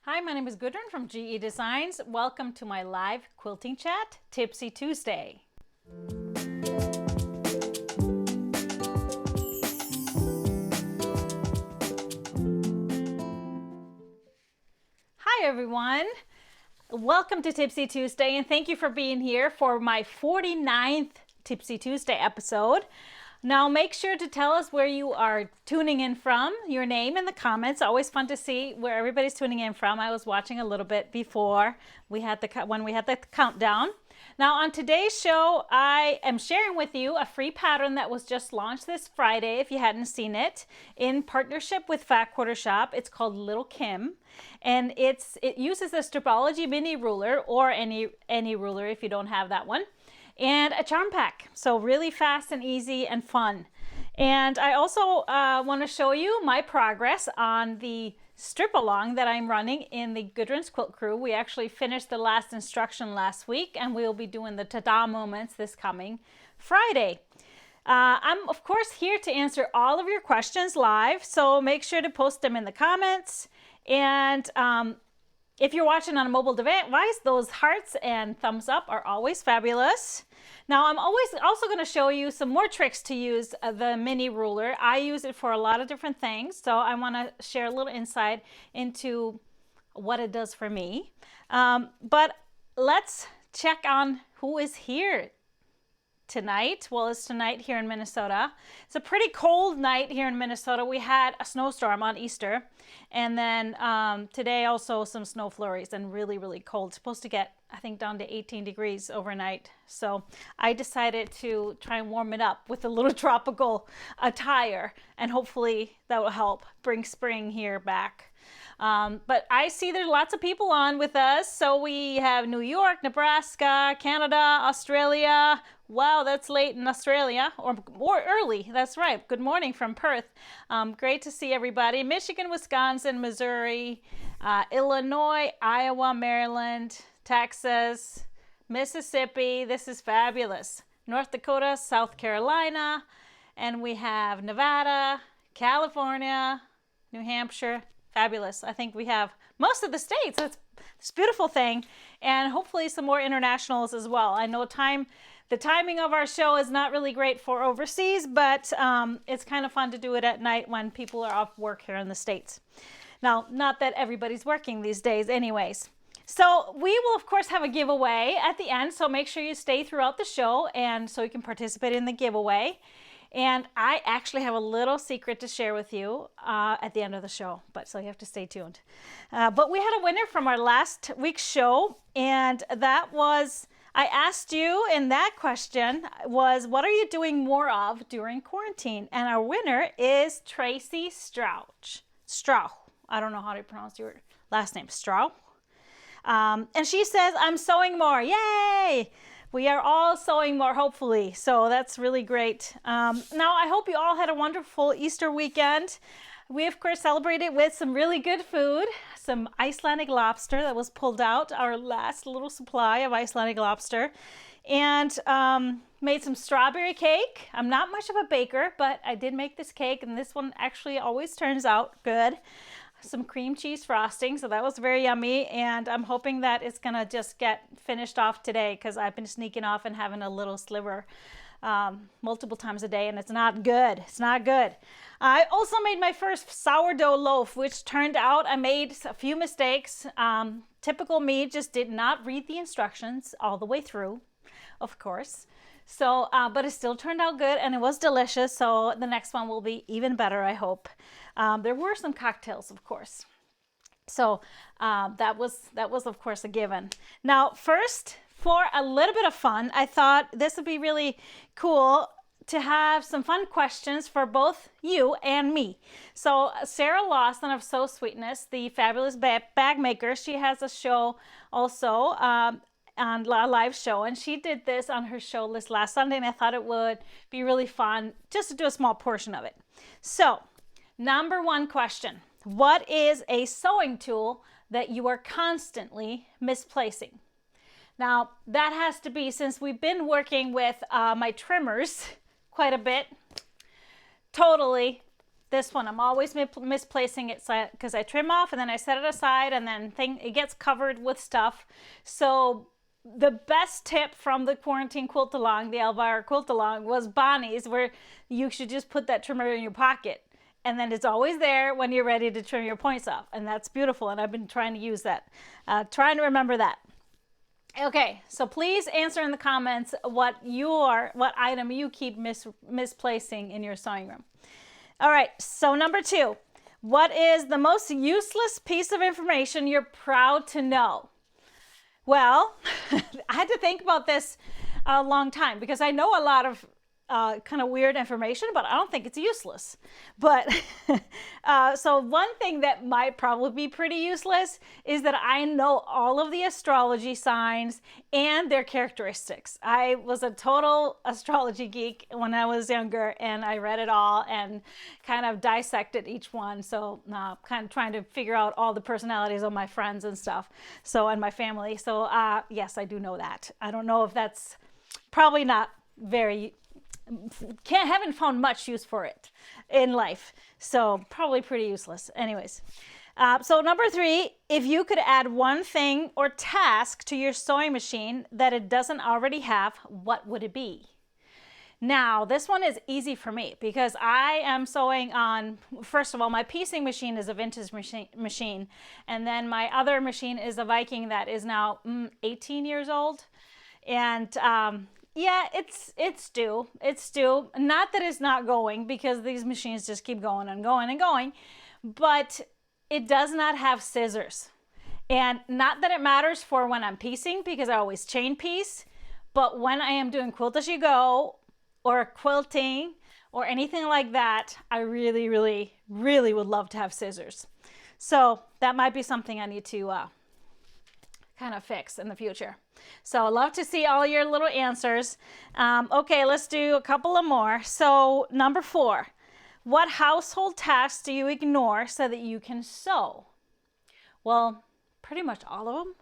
Hi, my name is Gudrun from GE Designs. Welcome to my live quilting chat, Tipsy Tuesday. Hi, everyone. Welcome to Tipsy Tuesday, and thank you for being here for my 49th Tipsy Tuesday episode. Now, make sure to tell us where you are tuning in from, your name in the comments. Always fun to see where everybody's tuning in from. I was watching a little bit before when we had the countdown. Now, on today's show, I am sharing with you a free pattern that was just launched this Friday, if you hadn't seen it, in partnership with Fat Quarter Shop. It's called Little Kim, and it uses the Stripology mini ruler, or any ruler if you don't have that one, and a charm pack. So really fast and easy and fun. And I also want to show you my progress on the strip along that I'm running in the Gudrun's Quilt Crew. We actually finished the last instruction last week, and we'll be doing the ta-da moments this coming Friday. I'm of course here to answer all of your questions live, so make sure to post them in the comments. And if you're watching on a mobile device, those hearts and thumbs up are always fabulous. Now, I'm also going to show you some more tricks to use the mini ruler. I use it for a lot of different things, so I want to share a little insight into what it does for me. But let's check on who is here tonight. Well, it's tonight here in Minnesota. It's a pretty cold night here in Minnesota. We had a snowstorm on Easter, and then today also some snow flurries, and really, really cold. It's supposed to get, I think, down to 18 degrees overnight. So I decided to try and warm it up with a little tropical attire, and hopefully that will help bring spring here back. But I see there's lots of people on with us. So we have New York, Nebraska, Canada, Australia. Wow, that's late in Australia, or early. That's right. Good morning from Perth. Great to see everybody. Michigan, Wisconsin, Missouri, Illinois, Iowa, Maryland, Texas, Mississippi. This is fabulous. North Dakota, South Carolina, and we have Nevada, California, New Hampshire. Fabulous. I think we have most of the states. That's this beautiful thing, and hopefully some more internationals as well. I know the timing of our show is not really great for overseas, but it's kind of fun to do it at night when people are off work here in the States. Now, not that everybody's working these days anyways. So we will, of course, have a giveaway at the end, so make sure you stay throughout the show and so you can participate in the giveaway. And I actually have a little secret to share with you at the end of the show, so you have to stay tuned. But we had a winner from our last week's show, and that was, I asked you, and that question was, what are you doing more of during quarantine? And our winner is Tracy Strauch. I don't know how to pronounce your last name, Strauch. And she says, I'm sewing more. Yay! We are all sewing more, hopefully. So that's really great. Now, I hope you all had a wonderful Easter weekend. We, of course, celebrated with some really good food, some Icelandic lobster that was pulled out, our last little supply of Icelandic lobster, and made some strawberry cake. I'm not much of a baker, but I did make this cake, and this one actually always turns out good. Some cream cheese frosting, so that was very yummy, and I'm hoping that it's gonna just get finished off today, because I've been sneaking off and having a little sliver multiple times a day, and it's not good. It's not good. I also made my first sourdough loaf, which turned out I made a few mistakes. Typical me, just did not read the instructions all the way through, of course. So, but it still turned out good, and it was delicious. So the next one will be even better, I hope. There were some cocktails, of course. So that was of course a given. Now, first, for a little bit of fun, I thought this would be really cool to have some fun questions for both you and me. So Sarah Lawson of Sew Sweetness, the fabulous bag maker, she has a show also, on a live show, and she did this on her show list last Sunday, and I thought it would be really fun just to do a small portion of it. So, number one question: what is a sewing tool that you are constantly misplacing? Now, that has to be, since we've been working with my trimmers quite a bit, totally This one, I'm always misplacing it because I trim off and then I set it aside and then it gets covered with stuff. So the best tip from the quarantine quilt along, the Elvira quilt along, was Bonnie's, where you should just put that trimmer in your pocket and then it's always there when you're ready to trim your points off. And that's beautiful. And I've been trying to use that, trying to remember that. Okay, so please answer in the comments what item you keep misplacing in your sewing room. All right, so number 2, what is the most useless piece of information you're proud to know? Well, I had to think about this a long time because I know a lot of kind of weird information, but I don't think it's useless. But so one thing that might probably be pretty useless is that I know all of the astrology signs and their characteristics. I was a total astrology geek when I was younger, and I read it all and kind of dissected each one. So kind of trying to figure out all the personalities of my friends and stuff, and my family. So yes, I do know that. I don't know if that's probably not very, haven't found much use for it in life, so probably pretty useless. Anyways, so number 3, if you could add one thing or task to your sewing machine that it doesn't already have, what would it be? Now, this one is easy for me because I am sewing on, first of all, my piecing machine is a vintage machine, and then my other machine is a Viking that is now 18 years old. And yeah, it's due. It's due. Not that it's not going, because these machines just keep going and going and going, but it does not have scissors. And not that it matters for when I'm piecing, because I always chain piece, but when I am doing quilt as you go or quilting or anything like that, I really, really, really would love to have scissors. So that might be something I need to kind of fix in the future. So I'd love to see all your little answers. Okay, let's do a couple of more. So number 4, what household tasks do you ignore so that you can sew? Well, pretty much all of them.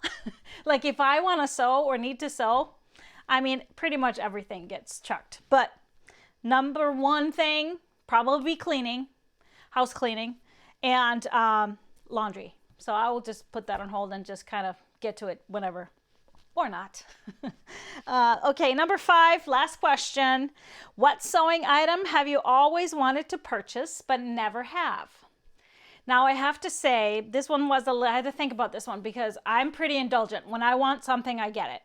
Like if I want to sew or need to sew, I mean, pretty much everything gets chucked. But number 1 thing, probably cleaning, house cleaning, and laundry. So I will just put that on hold and just kind of get to it whenever. Or not. Okay, number 5, last question. What sewing item have you always wanted to purchase but never have? Now I have to say, this one I had to think about this one because I'm pretty indulgent. When I want something, I get it.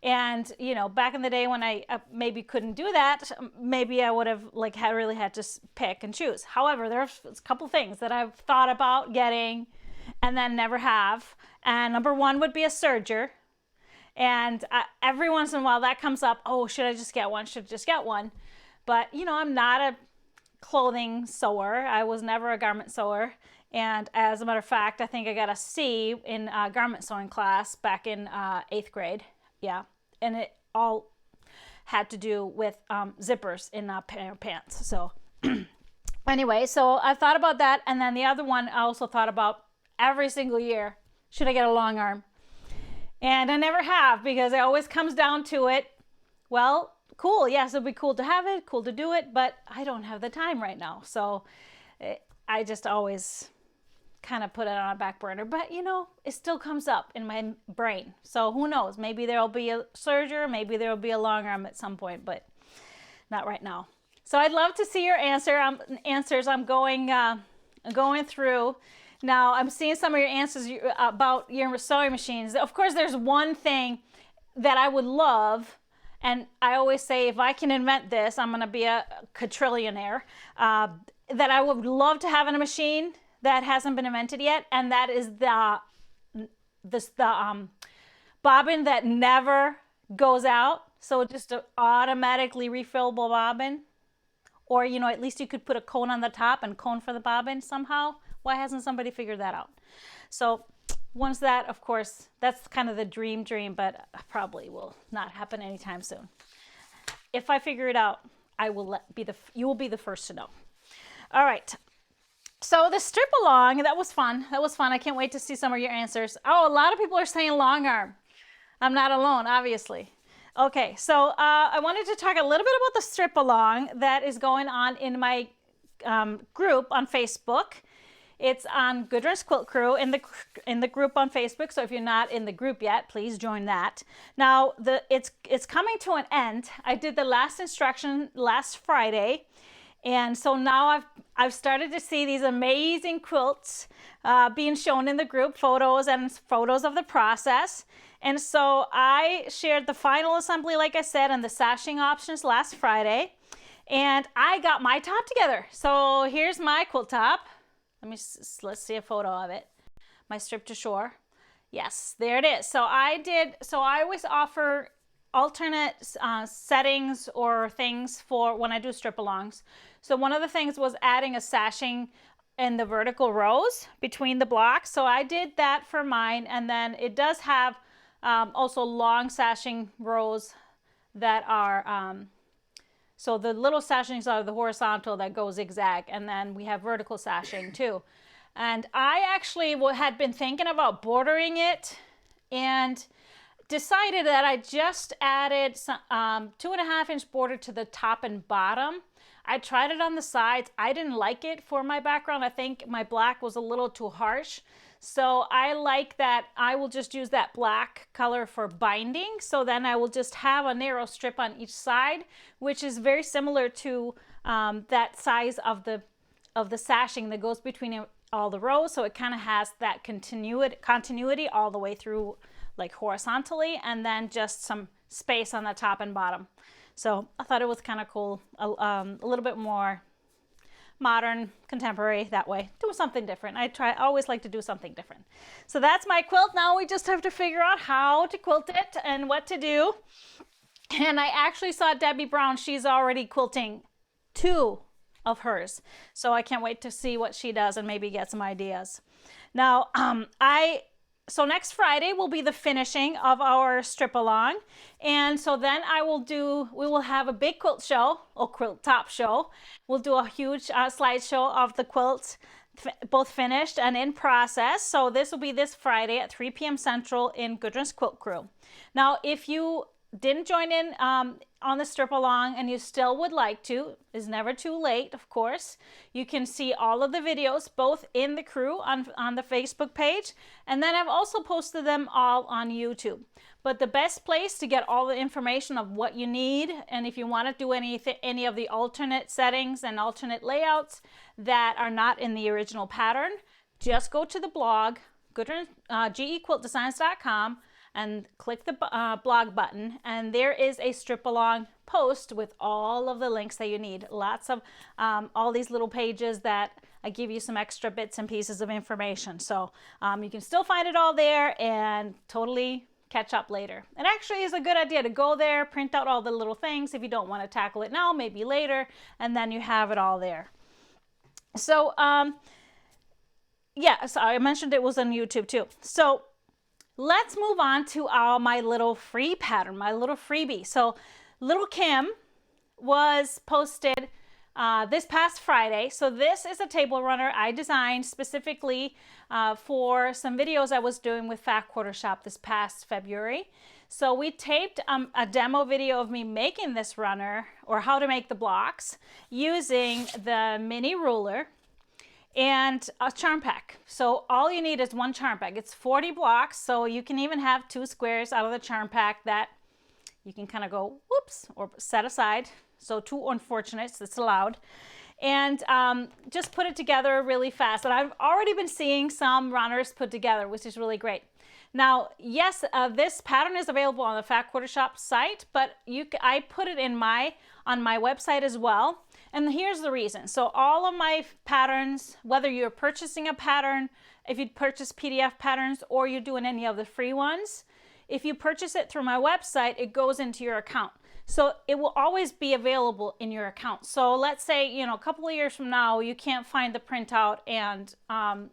And, back in the day when I maybe couldn't do that, maybe I would have really had to pick and choose. However, there's a couple things that I've thought about getting and then never have. And number 1 would be a serger. And every once in a while that comes up, oh, should I just get one? Should I just get one? But, I'm not a clothing sewer. I was never a garment sewer. And as a matter of fact, I think I got a C in garment sewing class back in 8th grade. Yeah. And it all had to do with zippers in pants. So anyway, so I thought about that. And then the other one I also thought about every single year, should I get a long arm? And I never have, because it always comes down to it. Well, cool. Yes, it'd be cool to have it, cool to do it, but I don't have the time right now. So I just always kind of put it on a back burner. But, it still comes up in my brain. So who knows? Maybe there'll be a serger, maybe there'll be a long arm at some point, but not right now. So I'd love to see your answers. I'm going through. Now, I'm seeing some of your answers about your sewing machines. Of course, there's one thing that I would love, and I always say if I can invent this, I'm going to be a quadrillionaire, that I would love to have in a machine that hasn't been invented yet, and that is the bobbin that never goes out. So just an automatically refillable bobbin. Or, at least you could put a cone on the top and cone for the bobbin somehow. Why hasn't somebody figured that out? So once that, of course, that's kind of the dream, but probably will not happen anytime soon. If I figure it out, you will be the first to know. All right. So the strip along, that was fun. I can't wait to see some of your answers. Oh, a lot of people are saying long arm. I'm not alone, obviously. Okay, so I wanted to talk a little bit about the strip along that is going on in my group on Facebook. It's on Gudrun's Quilt Crew in the group on Facebook. So if you're not in the group yet, please join that. Now it's coming to an end. I did the last instruction last Friday, and so now I've started to see these amazing quilts being shown in the group, photos of the process. And so I shared the final assembly, like I said, and the sashing options last Friday, and I got my top together. So here's my quilt top. Let's see a photo of it. My strip to shore. Yes, there it is. So I always offer alternate settings or things for when I do strip alongs. So one of the things was adding a sashing in the vertical rows between the blocks. So I did that for mine, and then it does have also long sashing rows that are so the little sashings are the horizontal that go zigzag, and then we have vertical sashing too. And I actually had been thinking about bordering it and decided that I just added some 2.5-inch border to the top and bottom. I tried it on the sides. I didn't like it for my background. I think my black was a little too harsh. So I like that I will just use that black color for binding. So then I will just have a narrow strip on each side, which is very similar to that size of the sashing that goes between all the rows. So it kind of has that continuity all the way through, like horizontally, and then just some space on the top and bottom. So I thought it was kind of cool, a little bit more modern, contemporary that way. Do something different. I always like to do something different. So that's my quilt. Now we just have to figure out how to quilt it and what to do. And I actually saw Debbie Brown. She's already quilting 2 of hers. So I can't wait to see what she does and maybe get some ideas. Now, so next Friday will be the finishing of our strip along. And so then we will have a big quilt show, or quilt top show. We'll do a huge slideshow of the quilts, both finished and in process. So this will be this Friday at 3 p.m. Central in Gudrun's Quilt Crew. Now, if you didn't join in on the strip along and you still would like to, it's never too late, of course. You can see all of the videos both in the crew on the Facebook page, and then I've also posted them all on YouTube. But the best place to get all the information of what you need, and if you want to do any of the alternate settings and alternate layouts that are not in the original pattern, just go to the blog, gequiltdesigns.com, and click the blog button, and there is a strip along post with all of the links that you need. Lots of all these little pages that I give you some extra bits and pieces of information. So you can still find it all there and totally catch up later. It actually is a good idea to go there, print out all the little things if you don't want to tackle it now, maybe later, and then you have it all there. So yeah, so I mentioned it was on YouTube too. So let's move on to my little free pattern, my little freebie. So Little Kim was posted this past Friday. So this is a table runner I designed specifically for some videos I was doing with Fat Quarter Shop this past February. So we taped a demo video of me making this runner, or how to make the blocks, using the mini ruler and a charm pack. So all you need is one charm pack. It's 40 blocks, so you can even have 2 squares out of the charm pack that you can kind of go whoops or set aside. So 2 unfortunates, it's allowed. And just put it together really fast. And I've already been seeing some runners put together, which is really great. Now, yes, this pattern is available on the Fat Quarter Shop site, but I put it on my website as well. And here's the reason. So all of my patterns, whether you're purchasing a pattern, if you purchase PDF patterns, or you're doing any of the free ones, if you purchase it through my website, it goes into your account. So it will always be available in your account. So let's say, you know, a couple of years from now, you can't find the printout and,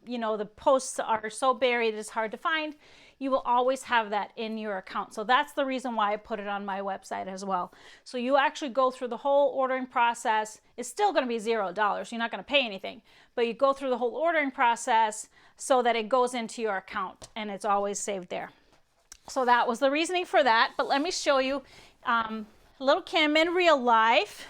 you know, the posts are so buried, it's hard to find. You will always have that in your account. So that's the reason why I put it on my website as well. So you actually go through the whole ordering process. It's still going to be $0. You're not going to pay anything, but you go through the whole ordering process so that it goes into your account and it's always saved there. So that was the reasoning for that. But let me show you Little Kim in real life.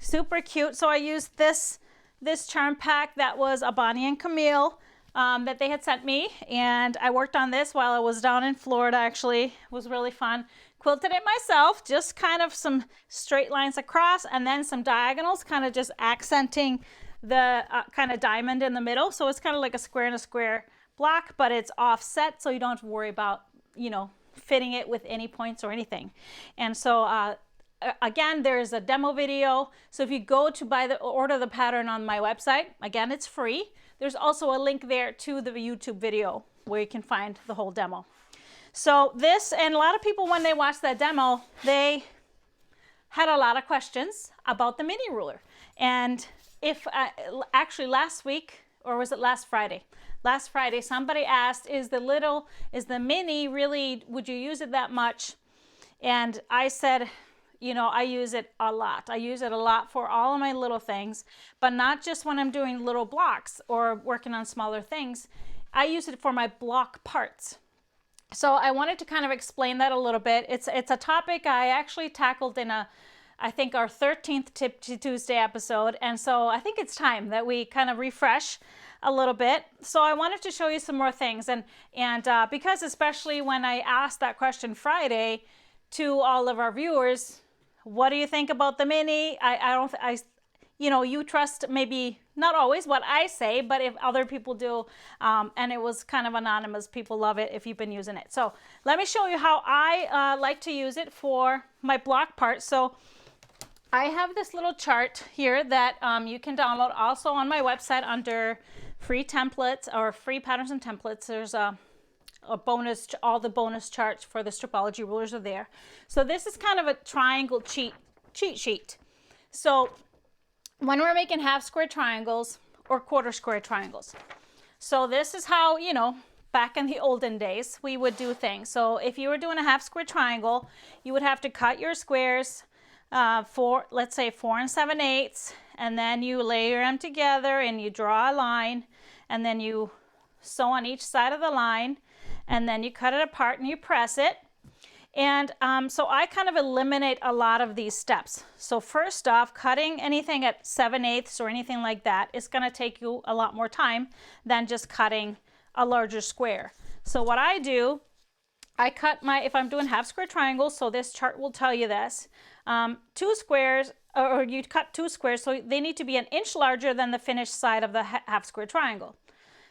Super cute. So I used this this charm pack that was a Bonnie and Camille that they had sent me, and I worked on this while I was down in Florida. Actually, it was really fun. Quilted it myself, just kind of some straight lines across and then some diagonals, kind of just accenting the kind of diamond in the middle. So it's kind of like a square and a square block, but it's offset, so you don't have to worry about, you know, fitting it with any points or anything. And so again, there's a demo video. So if you go to order the pattern on my website, again, it's free. There's also a link there to the YouTube video where you can find the whole demo. So this, and a lot of people, when they watched that demo, they had a lot of questions about the mini ruler. And if actually last week, or was it last Friday? Last Friday, somebody asked, is the mini really, would you use it that much? And I said, you know, I use it a lot. I use it a lot for all of my little things, but not just when I'm doing little blocks or working on smaller things. I use it for my block parts. So I wanted to kind of explain that a little bit. It's a topic I actually tackled in I think our 13th Tipsy Tuesday episode. And so I think it's time that we kind of refresh a little bit. So I wanted to show you some more things. And because especially when I asked that question Friday to all of our viewers, what do you think about the mini? You know, you trust maybe not always what I say, but if other people do, and it was kind of anonymous, people love it if you've been using it. So let me show you how I like to use it for my block parts. So I have this little chart here that you can download also on my website under free templates or free patterns and templates. There's a bonus, all the bonus charts for the Stripology rulers are there. So this is kind of a triangle cheat sheet. So when we're making half square triangles or quarter square triangles. So this is how, you know, back in the olden days, we would do things. So if you were doing a half square triangle, you would have to cut your squares for, let's say 4 7/8, and then you layer them together and you draw a line, and then you sew on each side of the line, and then you cut it apart and you press it. And so I kind of eliminate a lot of these steps. So first off, cutting anything at 7/8 or anything like that is going to take you a lot more time than just cutting a larger square. So what I do, I cut if I'm doing half square triangles, so this chart will tell you this, 2 squares, or you cut 2 squares, so they need to be 1 inch larger than the finished side of the half square triangle.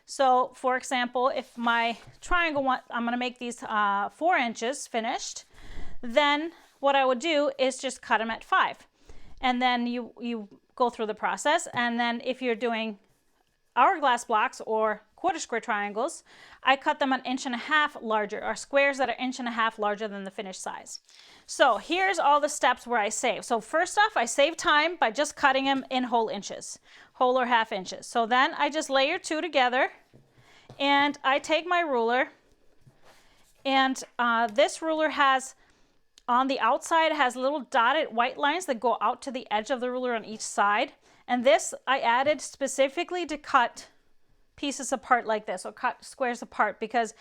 So for example, if my triangle, I'm going to make these 4 inches finished, then what I would do is just cut them at 5. And then you go through the process. And then if you're doing hourglass blocks or quarter square triangles, I cut them 1.5 inches larger, or squares that are 1.5 inches larger than the finished size. So here's all the steps where I save. So first off, I save time by just cutting them in whole inches, whole or half inches. So then I just layer 2 together, and I take my ruler, and this ruler has, on the outside, has little dotted white lines that go out to the edge of the ruler on each side. And this I added specifically to cut pieces apart like this, or cut squares apart, because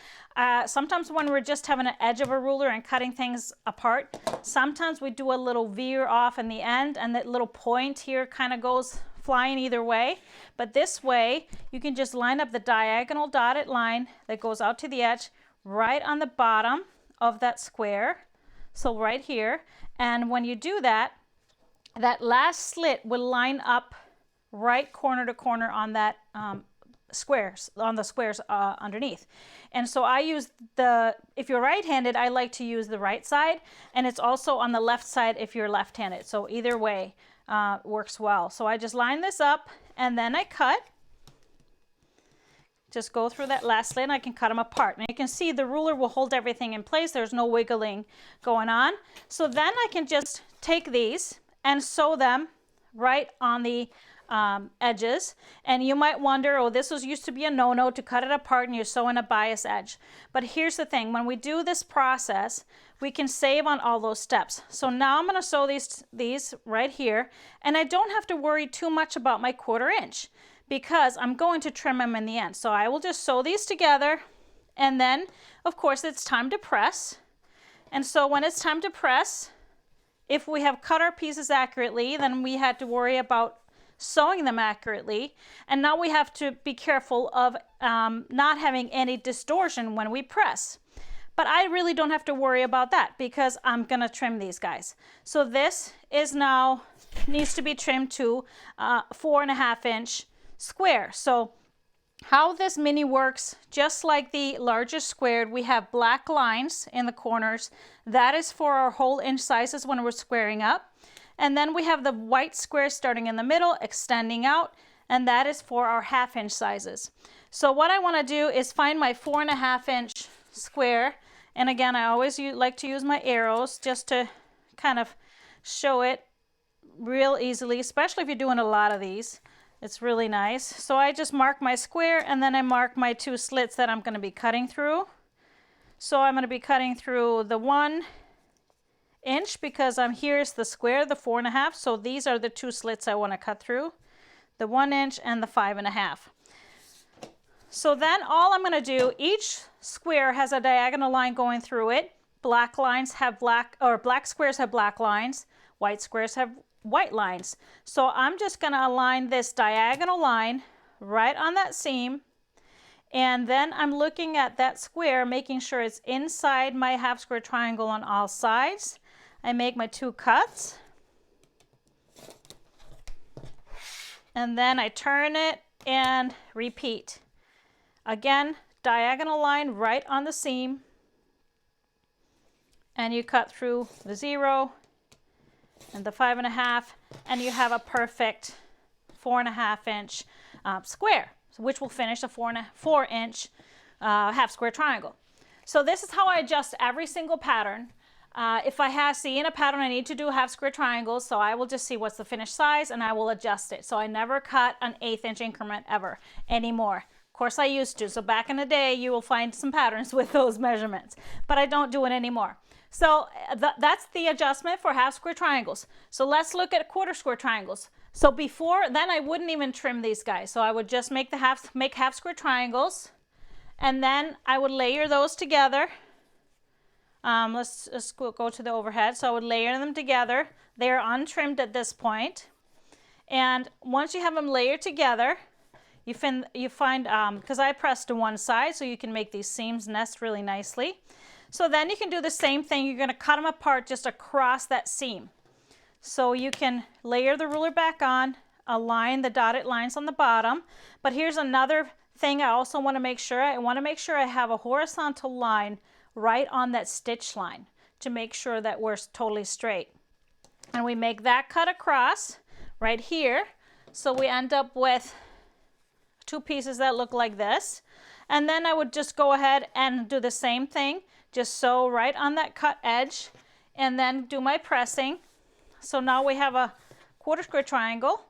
sometimes when we're just having an edge of a ruler and cutting things apart, sometimes we do a little veer off in the end, and that little point here kind of goes flying either way. But this way you can just line up the diagonal dotted line that goes out to the edge right on the bottom of that square, so right here. And when you do that, that last slit will line up right corner to corner on that squares underneath. And so I use if you're right-handed, I like to use the right side, and it's also on the left side if you're left-handed. So either way works well. So I just line this up, and then I cut. Just go through that last slit, and I can cut them apart. And you can see the ruler will hold everything in place. There's no wiggling going on. So then I can just take these and sew them right on the edges. And you might wonder, oh, this used to be a no-no to cut it apart and you're sewing a bias edge. But here's the thing, when we do this process, we can save on all those steps. So now I'm going to sew these right here, and I don't have to worry too much about my 1/4 inch, because I'm going to trim them in the end. So I will just sew these together, and then of course it's time to press. And so when it's time to press, if we have cut our pieces accurately, then we had to worry about sewing them accurately. And now we have to be careful of not having any distortion when we press. But I really don't have to worry about that because I'm gonna trim these guys. So this is now, needs to be trimmed to 4.5 inch square. So how this mini works, just like the largest squared, we have black lines in the corners. That is for our whole inch sizes when we're squaring up. And then we have the white square starting in the middle, extending out, and that is for our 1/2 inch sizes. So what I want to do is find my 4.5 inch square. And again, I always like to use my arrows just to kind of show it real easily, especially if you're doing a lot of these. It's really nice. So I just mark my square and then I mark my 2 slits that I'm going to be cutting through. So I'm going to be cutting through the 1 inch because here's the square, the 4.5. So these are the 2 slits I want to cut through, the 1 inch and the 5.5. So then all I'm going to do, each square has a diagonal line going through it. Black lines have black squares have black lines. White squares have white lines. So I'm just going to align this diagonal line right on that seam. And then I'm looking at that square, making sure it's inside my 1/2 square triangle on all sides. I make my 2 cuts. And then I turn it and repeat. Again, diagonal line right on the seam. And you cut through the 0 and the 5.5, and you have a perfect 4.5 inch square, which will finish a 4 inch 1/2 square triangle. So this is how I adjust every single pattern. If I see in a pattern I need to do 1/2 square triangles, so I will just see what's the finished size and I will adjust it. So I never cut an 1/8 inch increment ever anymore. Of course I used to, so back in the day you will find some patterns with those measurements, but I don't do it anymore. So that's the adjustment for 1/2 square triangles. So let's look at 1/4 square triangles. So before then I wouldn't even trim these guys. So I would just make 1/2 square triangles, and then I would layer those together. Let's go to the overhead. So I would layer them together. They're untrimmed at this point. And once you have them layered together, you find because I pressed to one side, so you can make these seams nest really nicely. So then you can do the same thing. You're going to cut them apart just across that seam. So you can layer the ruler back on, align the dotted lines on the bottom. But here's another thing I also want to make sure. I want to make sure I have a horizontal line right on that stitch line to make sure that we're totally straight. And we make that cut across right here. So we end up with 2 pieces that look like this. And then I would just go ahead and do the same thing. Just sew right on that cut edge and then do my pressing. So now we have a 1/4 square triangle,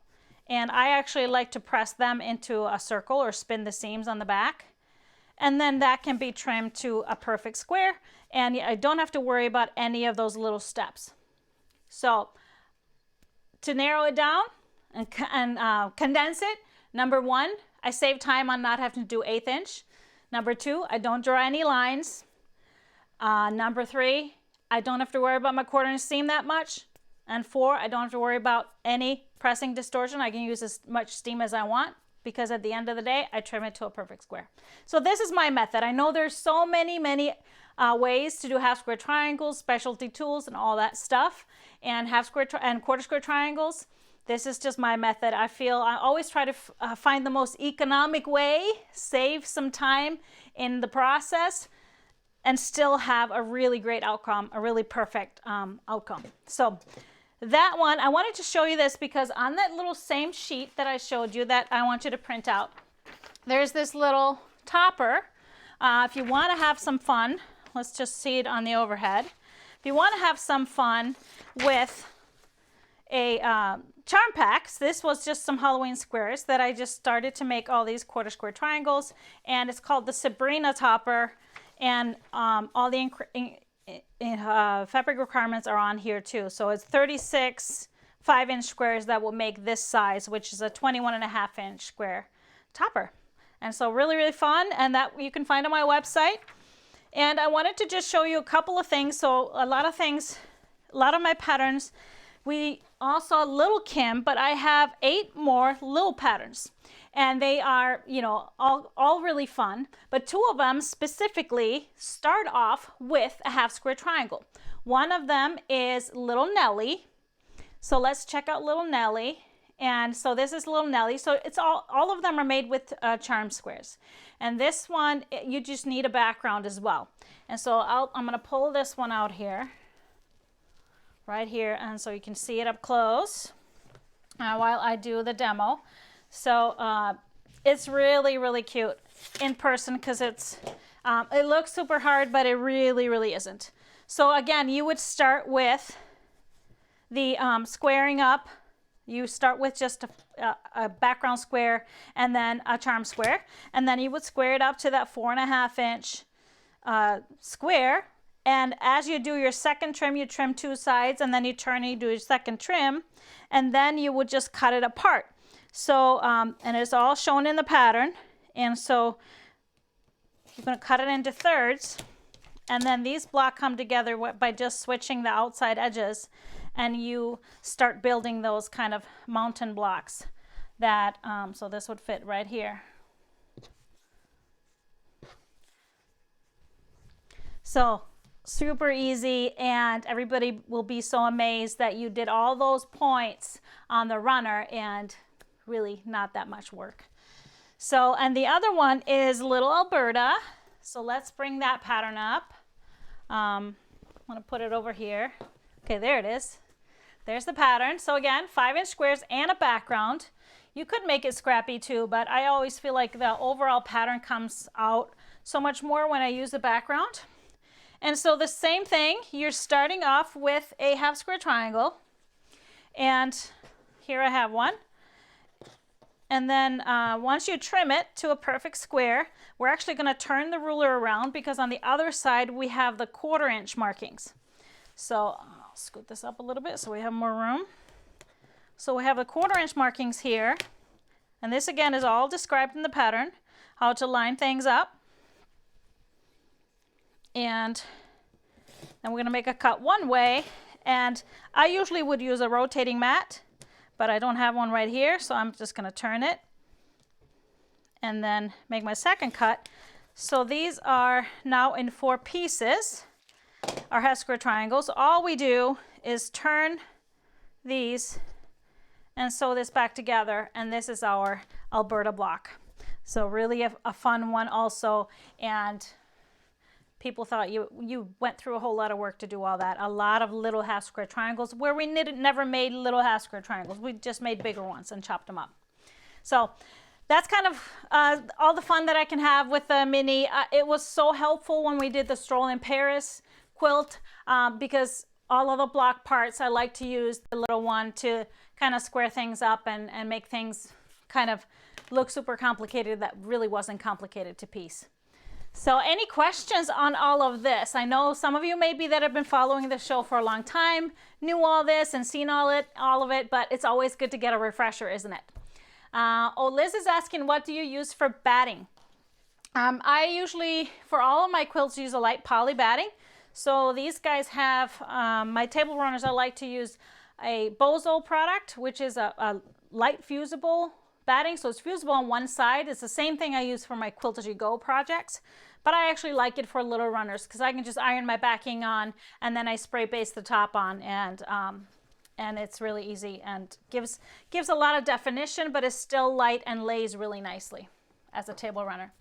and I actually like to press them into a circle or spin the seams on the back. And then that can be trimmed to a perfect square, and I don't have to worry about any of those little steps. So to narrow it down and condense it, number 1, I save time on not having to do 1/8 inch. Number 2, I don't draw any lines. Number 3, I don't have to worry about my 1/4 inch seam that much. And 4, I don't have to worry about any pressing distortion. I can use as much steam as I want because at the end of the day, I trim it to a perfect square. So this is my method. I know there's so many ways to do 1/2 square triangles, specialty tools and all that stuff, and 1/4 square triangles. This is just my method. I always try to find the most economic way, save some time in the process, and still have a really great outcome, a really perfect outcome. So that one, I wanted to show you this because on that little same sheet that I showed you that I want you to print out, there's this little topper. If you want to have some fun, let's just see it on the overhead. If you want to have some fun with a charm packs, this was just some Halloween squares that I just started to make all these 1/4 square triangles, and it's called the Sabrina topper. And all the fabric requirements are on here too. So it's 36 5-inch squares that will make this size, which is a 21.5 inch square topper. And so really, really fun, and that you can find on my website. And I wanted to just show you a couple of things. So a lot of my patterns we also Little Kim, but I have 8 more little patterns. And they are, you know, all really fun. But 2 of them specifically start off with a half square triangle. One of them is Little Nellie. So let's check out Little Nellie. And so this is Little Nellie. So it's all of them are made with charm squares. And this one, you just need a background as well. And so I'm going to pull this one out here, right here. And so you can see it up close while I do the demo. So it's really, really cute in person because it looks super hard, but it really, really isn't. So again, you would start with the squaring up. You start with just a background square and then a charm square. And then you would square it up to that 4.5 inch square. And as you do your second trim, you trim 2 sides and then you turn and you do your second trim. And then you would just cut it apart. So, and it's all shown in the pattern. And so you're going to cut it into thirds. And then these blocks come together by just switching the outside edges. And you start building those kind of mountain blocks that, so this would fit right here. So super easy, and everybody will be so amazed that you did all those points on the runner and really not that much work. So, and the other one is Little Alberta. So let's bring that pattern up. I'm going to put it over here. Okay, there it is. There's the pattern. So again, 5-inch squares and a background. You could make it scrappy too, but I always feel like the overall pattern comes out so much more when I use the background. And so the same thing, you're starting off with a half square triangle. And here I have one. And then once you trim it to a perfect square, we're actually going to turn the ruler around because on the other side we have the 1/4 inch markings. So I'll scoot this up a little bit so we have more room. So we have the 1/4 inch markings here. And this again is all described in the pattern, how to line things up. And then we're going to make a cut one way. And I usually would use a rotating mat, but I don't have one right here. So I'm just going to turn it and then make my second cut. So these are now in 4 pieces, our half square triangles. All we do is turn these and sew this back together, and this is our Alberta block. So really a fun one also, and people thought you went through a whole lot of work to do all that. A lot of little half square triangles where we never made little half square triangles. We just made bigger ones and chopped them up. So that's kind of all the fun that I can have with the mini. It was so helpful when we did the Stroll in Paris quilt because all of the block parts, I like to use the little one to kind of square things up and make things kind of look super complicated that really wasn't complicated to piece. So any questions on all of this? I know some of you maybe that have been following the show for a long time, knew all this and seen all of it, but it's always good to get a refresher, isn't it? Liz is asking, what do you use for batting? I usually, for all of my quilts, use a light poly batting. So these guys have, my table runners, I like to use a Bozo product, which is a light fusible batting. So it's fusible on one side. It's the same thing I use for my Quilt As You Go projects, but I actually like it for little runners because I can just iron my backing on and then I spray base the top on, and it's really easy and gives a lot of definition, but is still light and lays really nicely as a table runner.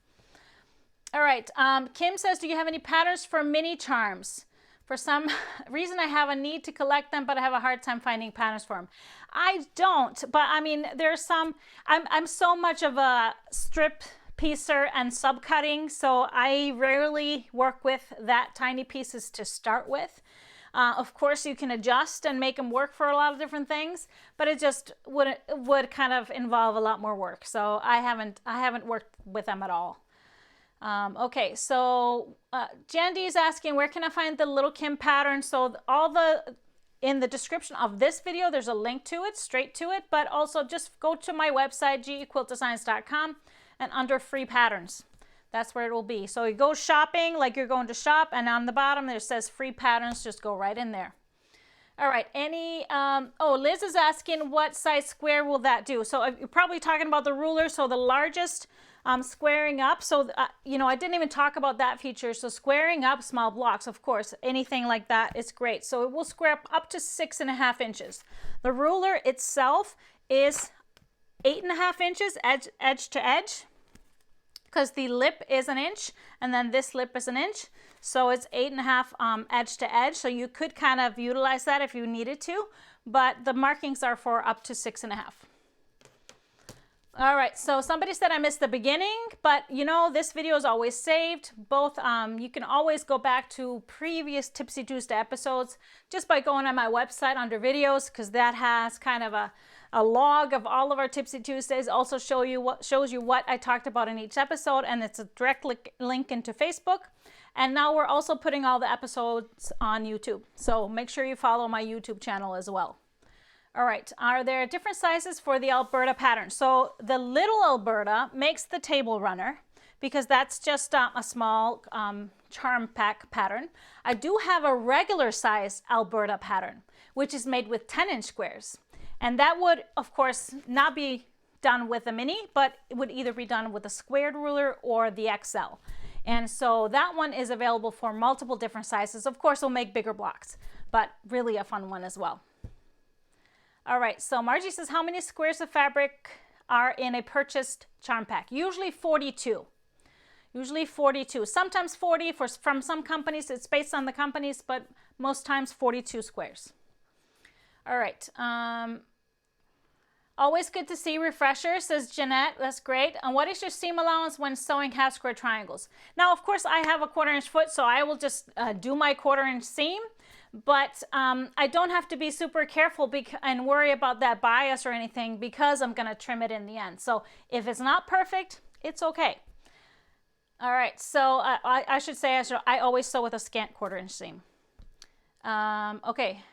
All right, Kim says, do you have any patterns for mini charms? For some reason, I have a need to collect them, but I have a hard time finding patterns for them. I don't, but I mean, there's some, I'm so much of a strip piecer and subcutting, so I rarely work with that tiny pieces to start with. Of course, you can adjust and make them work for a lot of different things, but it just would kind of involve a lot more work. So I haven't worked with them at all. Okay, so Jandy is asking, where can I find the Little Kim pattern? So in the description of this video, there's a link to it, straight to it, but also just go to my website, gequiltdesigns.com, and under free patterns, that's where it will be. So you go shopping like you're going to shop, and on the bottom there says free patterns, just go right in there. All right, oh, Liz is asking what size square will that do? So you're probably talking about the ruler, so the largest squaring up. So, I didn't even talk about that feature. So squaring up small blocks, of course, anything like that is great. So it will square up to 6.5 inches. The ruler itself is 8.5 inches edge to edge, because the lip is an inch and then this lip is an inch. So it's 8.5 edge to edge. So you could kind of utilize that if you needed to, but the markings are for up to 6.5. All right, so somebody said I missed the beginning, but this video is always saved. Both, you can always go back to previous Tipsy Tuesday episodes just by going on my website under videos, because that has kind of a log of all of our Tipsy Tuesdays. Also shows you what I talked about in each episode, and it's a direct link into Facebook. And now we're also putting all the episodes on YouTube. So make sure you follow my YouTube channel as well. All right, are there different sizes for the Alberta pattern? So the little Alberta makes the table runner, because that's just a small charm pack pattern. I do have a regular size Alberta pattern, which is made with 10-inch squares. And that would, of course, not be done with a mini, but it would either be done with a squared ruler or the XL. And so that one is available for multiple different sizes. Of course, we'll make bigger blocks, but really a fun one as well. All right, so Margie says, how many squares of fabric are in a purchased charm pack? Usually 42. Usually 42. Sometimes 40 from some companies. It's based on the companies, but most times 42 squares. All right. Always good to see refresher, says Jeanette. That's great. And what is your seam allowance when sewing half square triangles? Now, of course, I have a 1/4-inch foot, so I will just do my 1/4-inch seam. But I don't have to be super careful and worry about that bias or anything, because I'm going to trim it in the end. So if it's not perfect, it's okay. All right. So I should say I always sew with a scant 1/4-inch seam. Okay.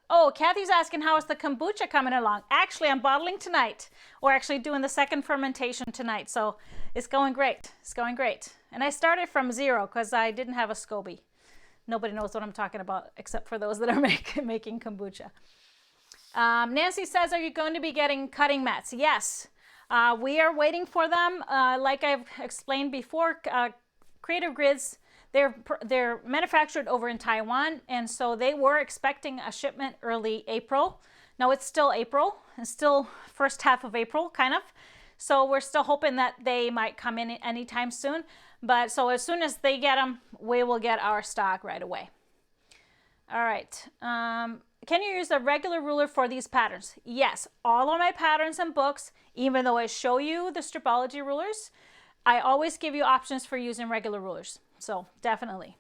Oh, Kathy's asking, how is the kombucha coming along? Actually, I'm bottling tonight. We're actually doing the second fermentation tonight. So it's going great. It's going great. And I started from 0 because I didn't have a SCOBY. Nobody knows what I'm talking about except for those that are making kombucha. Nancy says, are you going to be getting cutting mats? Yes. We are waiting for them. Like I've explained before, Creative Grids, they're manufactured over in Taiwan, and so they were expecting a shipment early April. Now it's still April. It's still first half of April, kind of. So we're still hoping that they might come in anytime soon. But so as soon as they get them, we will get our stock right away. All right. Can you use a regular ruler for these patterns? Yes. All of my patterns and books, even though I show you the Stripology rulers, I always give you options for using regular rulers. So definitely.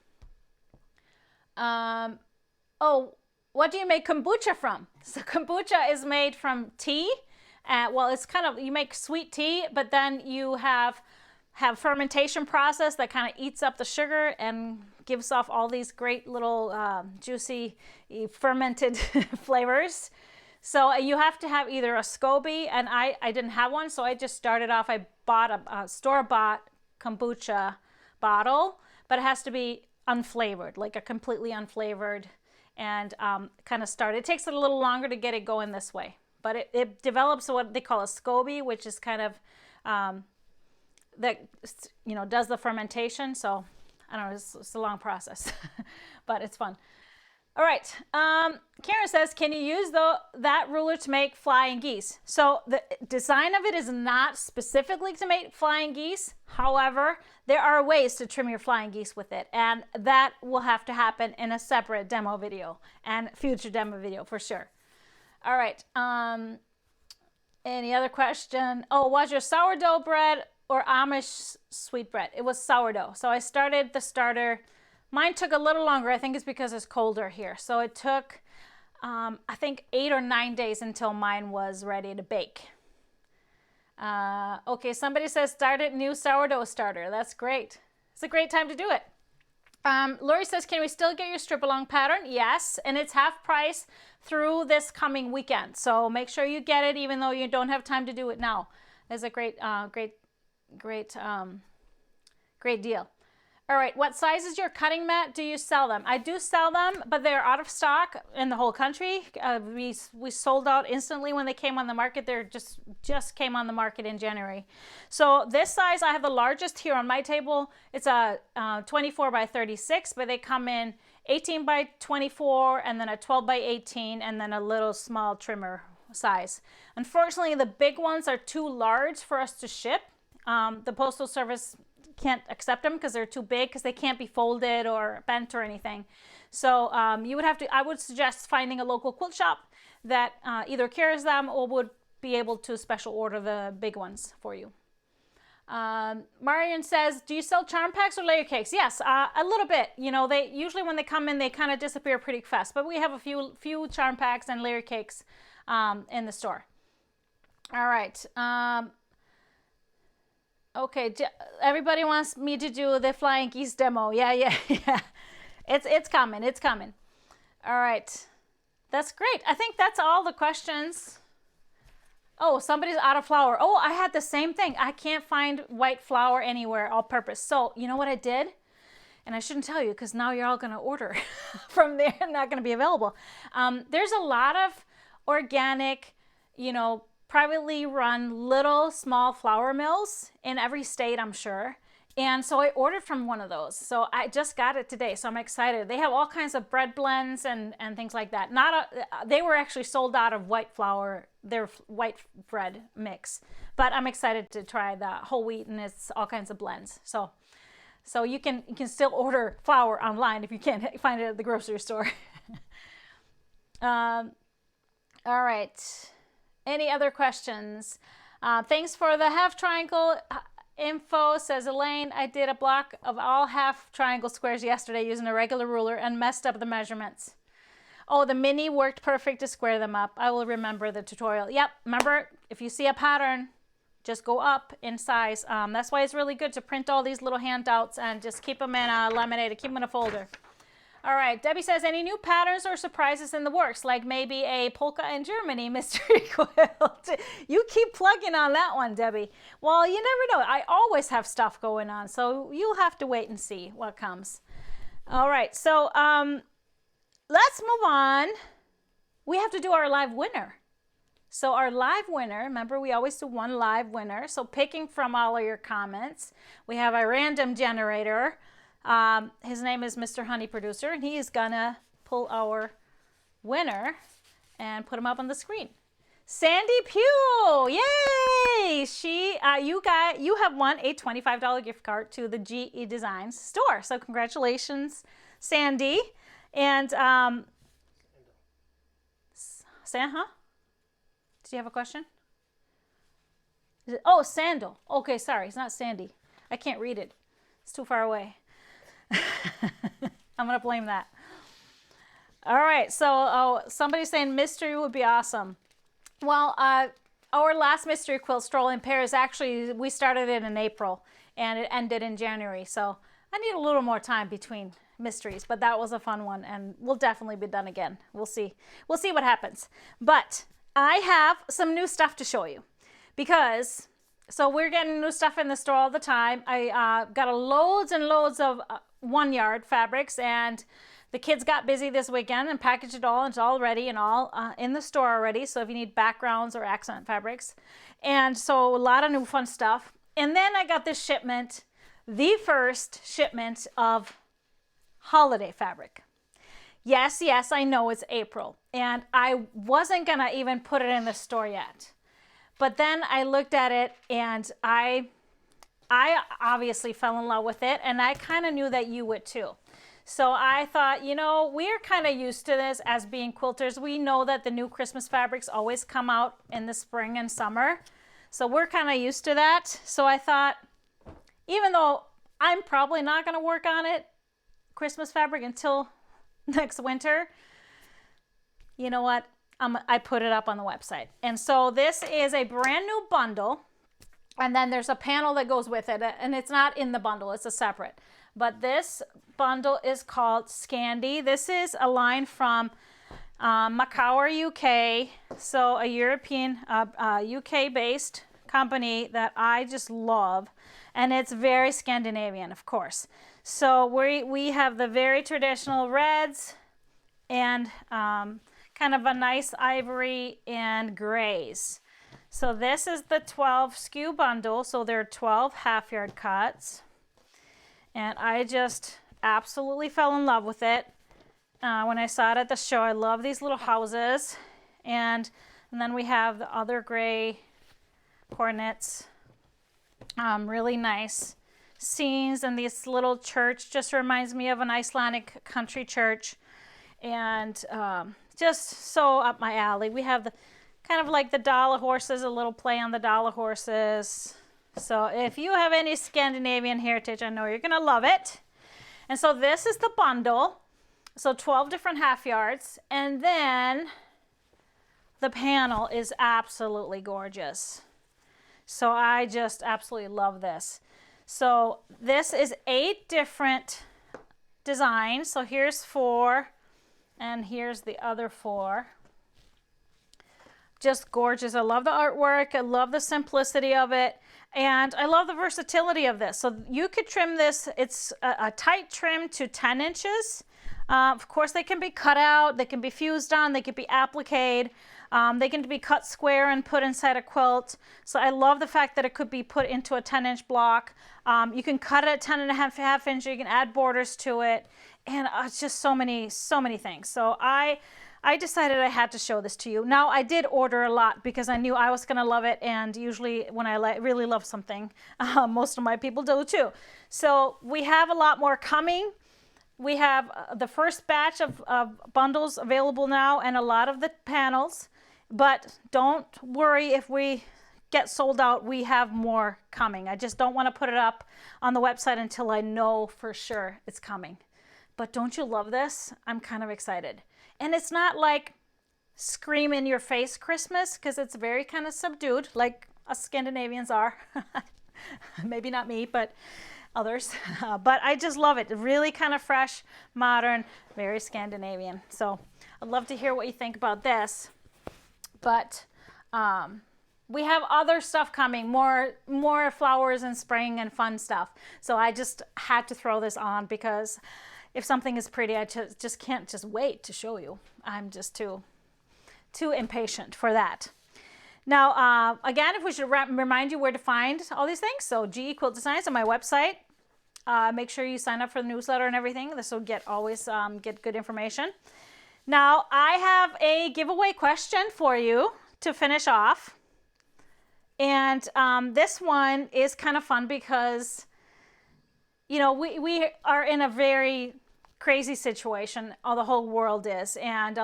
Oh, what do you make kombucha from? So kombucha is made from tea. Well, it's kind of, you make sweet tea, but then you have fermentation process that kind of eats up the sugar and gives off all these great little juicy fermented flavors. So you have to have either a SCOBY, and I didn't have one, so I just started off, I bought a store-bought kombucha bottle, but it has to be unflavored, like a completely unflavored, and kind of start. It takes it a little longer to get it going this way, but it develops what they call a SCOBY, which is kind of that does the fermentation. So I don't know, it's a long process, but it's fun. All right, Karen says, can you use that ruler to make flying geese? So the design of it is not specifically to make flying geese. However, there are ways to trim your flying geese with it, and that will have to happen in a separate demo video and future demo video for sure. All right, any other question? Oh, was your sourdough bread or Amish sweet bread? It was sourdough. So I started the starter. Mine took a little longer. I think it's because it's colder here. So it took, I think 8 or 9 days until mine was ready to bake. Okay, somebody says started new sourdough starter. That's great. It's a great time to do it. Lori says, can we still get your strip along pattern? Yes, and it's half price through this coming weekend. So make sure you get it even though you don't have time to do it now. It's a great deal. All right, what size is your cutting mat? Do you sell them? I do sell them, but they're out of stock in the whole country. We sold out instantly when they came on the market. They're just came on the market in January. So this size, I have the largest here on my table. It's a 24 by 36, but they come in 18 by 24 and then a 12 by 18 and then a little small trimmer size. Unfortunately, the big ones are too large for us to ship. The Postal Service can't accept them because they're too big, because they can't be folded or bent or anything. So you would have to, I would suggest finding a local quilt shop that either carries them or would be able to special order the big ones for you. Marion says, do you sell charm packs or layer cakes? Yes, a little bit. You know, they usually when they come in, they kind of disappear pretty fast, but we have a few charm packs and layer cakes in the store. All right. Okay, everybody wants me to do the flying geese demo. Yeah. It's coming. All right. That's great. I think that's all the questions. Oh, somebody's out of flour. Oh, I had the same thing. I can't find white flour anywhere, all purpose. So you know what I did? And I shouldn't tell you because now you're all going to order from there and not going to be available. There's a lot of organic, privately run little small flour mills in every state, I'm sure. And so I ordered from one of those. So I just got it today. So I'm excited. They have all kinds of bread blends and things like that. They were actually sold out of white flour, their white bread mix. But I'm excited to try the whole wheat, and it's all kinds of blends. So you can still order flour online if you can't find it at the grocery store. All right. Any other questions? Thanks for the half triangle info, says Elaine. I did a block of all half triangle squares yesterday using a regular ruler and messed up the measurements. Oh, the mini worked perfect to square them up. I will remember the tutorial. Yep, remember, if you see a pattern, just go up in size. That's why it's really good to print all these little handouts and just keep them in a laminated, keep them in a folder. All right, Debbie says, any new patterns or surprises in the works, like maybe a polka in Germany mystery quilt? You keep plugging on that one, Debbie. Well, you never know. I always have stuff going on, so you'll have to wait and see what comes. All right, so let's move on. We have to do our live winner. So our live winner, remember we always do one live winner. So picking from all of your comments, we have a random generator. His name is Mr. Honey Producer, and he is gonna pull our winner and put him up on the screen. Sandy Pugh, yay! You have won a $25 gift card to the GE Designs store. So congratulations, Sandy. And Huh? Did you have a question? Oh, Sandal. Okay, sorry, it's not Sandy. I can't read it. It's too far away. I'm gonna blame that. All right, so somebody's saying mystery would be awesome. Well, our last mystery quilt, Stroll in Pairs, actually we started it in April and it ended in January. So I need a little more time between mysteries, but that was a fun one, and we'll definitely be done again. We'll see what happens. But I have some new stuff to show you, because so we're getting new stuff in the store all the time. I got loads and loads of 1-yard fabrics, and the kids got busy this weekend and packaged it all, and it's all ready and all in the store already. So if you need backgrounds or accent fabrics, and so a lot of new fun stuff. And then I got this shipment, the first shipment of holiday fabric. Yes, I know it's April, and I wasn't gonna even put it in the store yet. But then I looked at it, and I obviously fell in love with it, and I kind of knew that you would too. So I thought, we're kind of used to this as being quilters. We know that the new Christmas fabrics always come out in the spring and summer. So we're kind of used to that. So I thought, even though I'm probably not going to work on it, Christmas fabric, until next winter, you know what? I put it up on the website. And so this is a brand new bundle. And then there's a panel that goes with it. And it's not in the bundle. It's a separate. But this bundle is called Scandi. This is a line from Macaur, UK. So a European, UK-based company that I just love, and it's very Scandinavian, of course. So we have the very traditional reds and kind of a nice ivory and grays. So this is the 12 skew bundle. So there are 12 half yard cuts. And I just absolutely fell in love with it. When I saw it at the show, I love these little houses. And then we have the other gray cornets. Really nice scenes, and this little church just reminds me of an Icelandic country church. And just so up my alley. We have the kind of like the dollar horses, a little play on the dollar horses. So if you have any Scandinavian heritage, I know you're going to love it. And so this is the bundle. So 12 different half yards. And then the panel is absolutely gorgeous. So I just absolutely love this. So this is 8 different designs. So here's 4, and here's the other 4. Just gorgeous. I love the artwork. I love the simplicity of it. And I love the versatility of this. So you could trim this. It's a tight trim to 10 inches. Of course, they can be cut out. They can be fused on. They can be appliqued. They can be cut square and put inside a quilt. So I love the fact that it could be put into a 10-inch block. You can cut it at 10 and a half inch. You can add borders to it. And it's just so many things. So I decided I had to show this to you. Now, I did order a lot because I knew I was going to love it. And usually when I really love something, most of my people do too. So we have a lot more coming. We have the first batch of bundles available now and a lot of the panels. But don't worry if we get sold out. We have more coming. I just don't want to put it up on the website until I know for sure it's coming. But don't you love this? I'm kind of excited. And it's not like scream in your face Christmas, because it's very kind of subdued, like us Scandinavians are. Maybe not me, but others. But I just love it. Really kind of fresh, modern, very Scandinavian. So I'd love to hear what you think about this. But we have other stuff coming, more flowers and spring and fun stuff. So I just had to throw this on because if something is pretty, I just can't just wait to show you. I'm just too impatient for that. Now, again, if we should remind you where to find all these things. So GE Quilt Designs on my website. Make sure you sign up for the newsletter and everything. This will always get good information. Now, I have a giveaway question for you to finish off. And this one is kind of fun because, you know, we are in a very crazy situation. The whole world is. And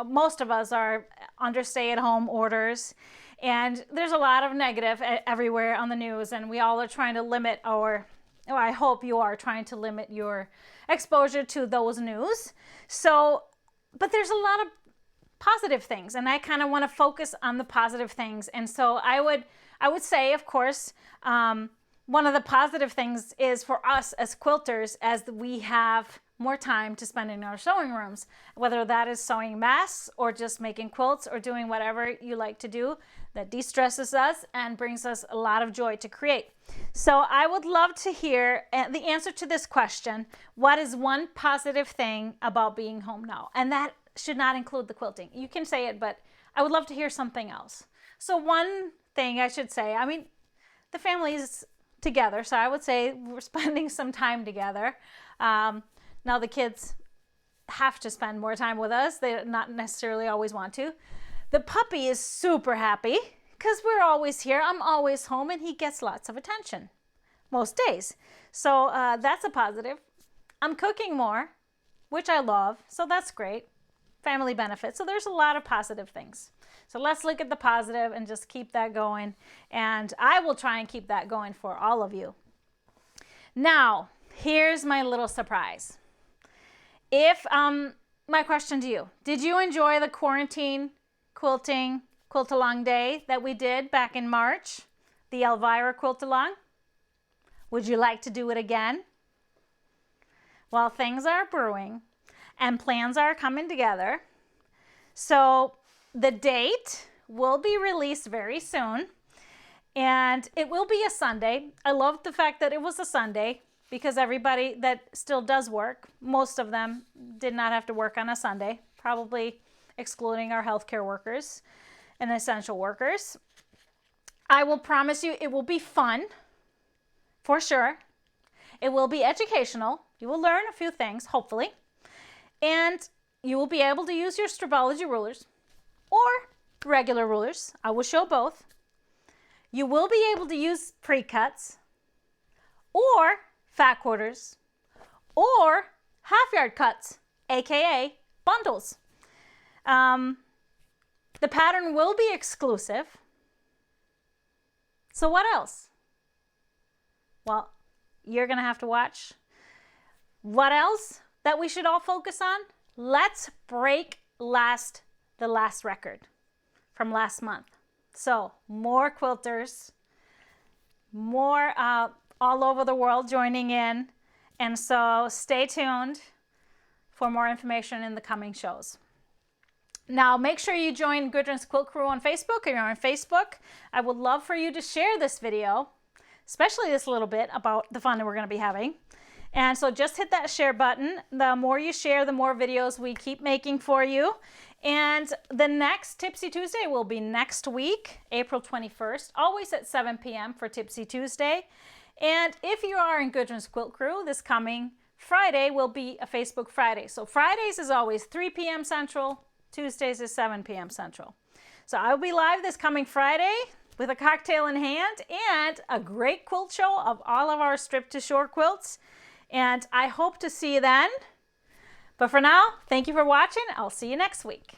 most of us are under stay-at-home orders. And there's a lot of negative everywhere on the news. And we all are trying to limit I hope you are trying to limit your exposure to those news. So, but there's a lot of positive things, and I kind of want to focus on the positive things. And so I would say, of course, one of the positive things is for us as quilters, as we have more time to spend in our sewing rooms, whether that is sewing masks or just making quilts or doing whatever you like to do that de-stresses us and brings us a lot of joy to create. So I would love to hear the answer to this question. What is one positive thing about being home now? And that should not include the quilting. You can say it, but I would love to hear something else. So one thing I should say, I mean, the family is together, so I would say we're spending some time together. Now the kids have to spend more time with us. They not necessarily always want to. The puppy is super happy because we're always here. I'm always home and he gets lots of attention most days. So that's a positive. I'm cooking more, which I love. So that's great. Family benefits. So there's a lot of positive things. So let's look at the positive and just keep that going. And I will try and keep that going for all of you. Now, here's my little surprise. My question to you, did you enjoy the quarantine quilting quilt-along day that we did back in March? The Elvira quilt-along? Would you like to do it again? Well, things are brewing and plans are coming together. So the date will be released very soon. And it will be a Sunday. I love the fact that it was a Sunday because everybody that still does work, most of them did not have to work on a Sunday, probably excluding our healthcare workers and essential workers. I will promise you it will be fun, for sure. It will be educational. You will learn a few things, hopefully. And you will be able to use your Stripology rulers or regular rulers. I will show both. You will be able to use pre-cuts or fat quarters or half-yard cuts, aka bundles. The pattern will be exclusive. So what else? Well, you're going to have to watch. What else that we should all focus on? Let's break the last record from last month. So more quilters, more all over the world joining in. And so stay tuned for more information in the coming shows. Now, make sure you join Gudrun's Quilt Crew on Facebook. If you're on Facebook, I would love for you to share this video, especially this little bit about the fun that we're going to be having. And so just hit that share button. The more you share, the more videos we keep making for you. And the next Tipsy Tuesday will be next week, April 21st, always at 7 p.m. for Tipsy Tuesday. And if you are in Gudrun's Quilt Crew, this coming Friday will be a Facebook Friday. So Fridays is always 3 p.m. Central, Tuesdays is 7 p.m. Central. So I'll be live this coming Friday with a cocktail in hand and a great quilt show of all of our strip to shore quilts. And I hope to see you then. But for now, thank you for watching. I'll see you next week.